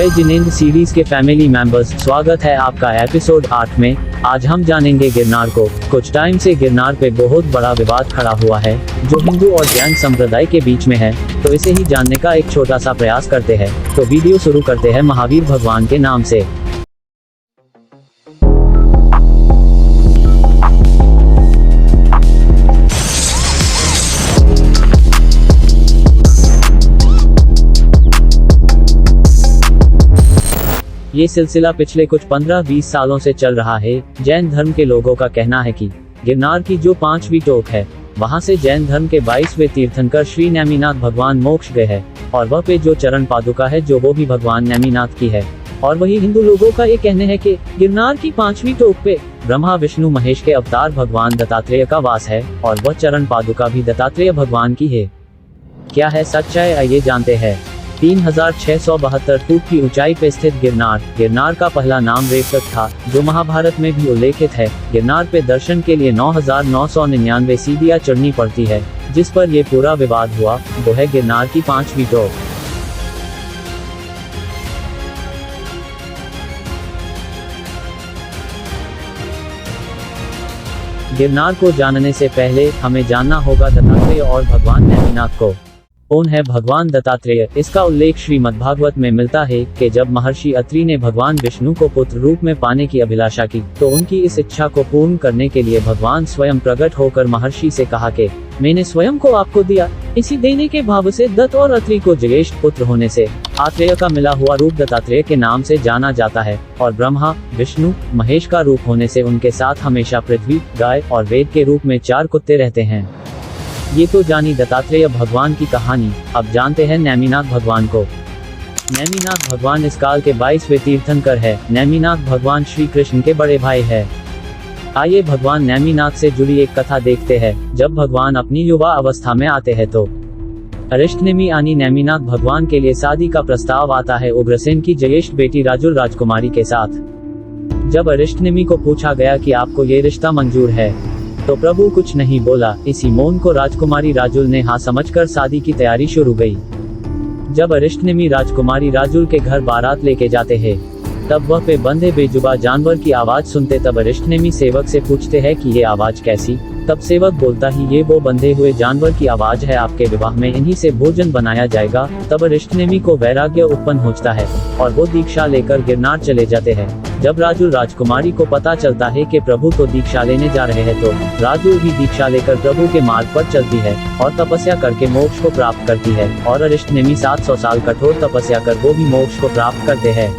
जय जिनेंद्र सीरीज के family members, स्वागत है आपका एपिसोड 8 में। आज हम जानेंगे गिरनार को। कुछ टाइम से गिरनार पे बहुत बड़ा विवाद खड़ा हुआ है जो हिंदू और जैन संप्रदाय के बीच में है, तो इसे ही जानने का एक छोटा सा प्रयास करते हैं। तो वीडियो शुरू करते हैं महावीर भगवान के नाम से। ये सिलसिला पिछले कुछ 15-20 सालों से चल रहा है। जैन धर्म के लोगों का कहना है कि गिरनार की जो 5वीं टोक है, वहां से जैन धर्म के 22वें तीर्थंकर श्री नेमिनाथ भगवान मोक्ष गए हैं, और वह पे जो चरण पादुका है जो वो भी भगवान नेमिनाथ की है। और वही हिंदू लोगों का ये कहने है कि गिरनार की 5वीं टोक पे ब्रह्मा विष्णु महेश के अवतार भगवान दत्तात्रेय का वास है, और वह चरण पादुका भी दत्तात्रेय भगवान की है। क्या है सच्चाई, आइए जानते हैं। 3672 फुट की ऊंचाई पे स्थित गिरनार का पहला नाम रेवतक था, जो महाभारत में भी उल्लेखित है। गिरनार पे दर्शन के लिए 9999 सीढ़ियां चढ़नी पड़ती है, जिस पर ये पूरा विवाद हुआ। वो है गिरनार की 5वीं टोक। गिरनार को जानने से पहले हमें जानना होगा दत्तात्रेय और भगवान नेमिनाथ को। कौन है भगवान दत्तात्रेय? इसका उल्लेख श्रीमद्भागवत में मिलता है कि जब महर्षि अत्रि ने भगवान विष्णु को पुत्र रूप में पाने की अभिलाषा की, तो उनकी इस इच्छा को पूर्ण करने के लिए भगवान स्वयं प्रकट होकर महर्षि से कहा कि मैंने स्वयं को आपको दिया। इसी देने के भाव से दत्त और अत्रि को ज्येष्ठ पुत्र होने से आत्रेय का मिला हुआ रूप दत्तात्रेय के नाम से जाना जाता है, और ब्रह्मा विष्णु महेश का रूप होने से उनके साथ हमेशा पृथ्वी, गाय और वेद के रूप में 4 कुत्ते रहते हैं। ये तो जानी दत्तात्रेय भगवान की कहानी। अब जानते हैं नेमिनाथ भगवान को। नेमिनाथ भगवान इस काल के 22वें तीर्थंकर है। नेमिनाथ भगवान श्री कृष्ण के बड़े भाई है। आइए भगवान नेमिनाथ से जुड़ी एक कथा देखते हैं। जब भगवान अपनी युवा अवस्था में आते हैं तो अरिष्टनेमी यानी नेमिनाथ भगवान के लिए शादी का प्रस्ताव आता है उग्रसेन की ज्येष्ठ बेटी राजुल राजकुमारी के साथ। जब अरिष्टनेमी को पूछा गया कि आपको ये रिश्ता मंजूर है, तो प्रभु कुछ नहीं बोला। इसी मौन को राजकुमारी राजुल ने हाँ समझकर शादी की तैयारी शुरू गई। जब अरिष्टनेमी राजकुमारी राजुल के घर बारात लेके जाते हैं, तब वह पे बंधे बेजुबान जानवर की आवाज सुनते। तब अरिष्टनेमी सेवक से पूछते हैं कि ये आवाज कैसी? तब सेवक बोलता ही ये वो बंधे हुए जानवर की आवाज है, आपके विवाह में इन्हीं से भोजन बनाया जाएगा। तब अरिष्टनेमी को वैराग्य उत्पन्न होता है और वो दीक्षा लेकर गिरनार चले जाते हैं। जब राजुल राजकुमारी को पता चलता है कि प्रभु तो दीक्षा लेने जा रहे हैं, तो राजुल भी दीक्षा लेकर प्रभु के मार्ग पर चलती है और तपस्या करके मोक्ष को प्राप्त करती है। और अरिष्टनेमी 700 साल कठोर तपस्या कर वो भी मोक्ष को प्राप्त करते हैं।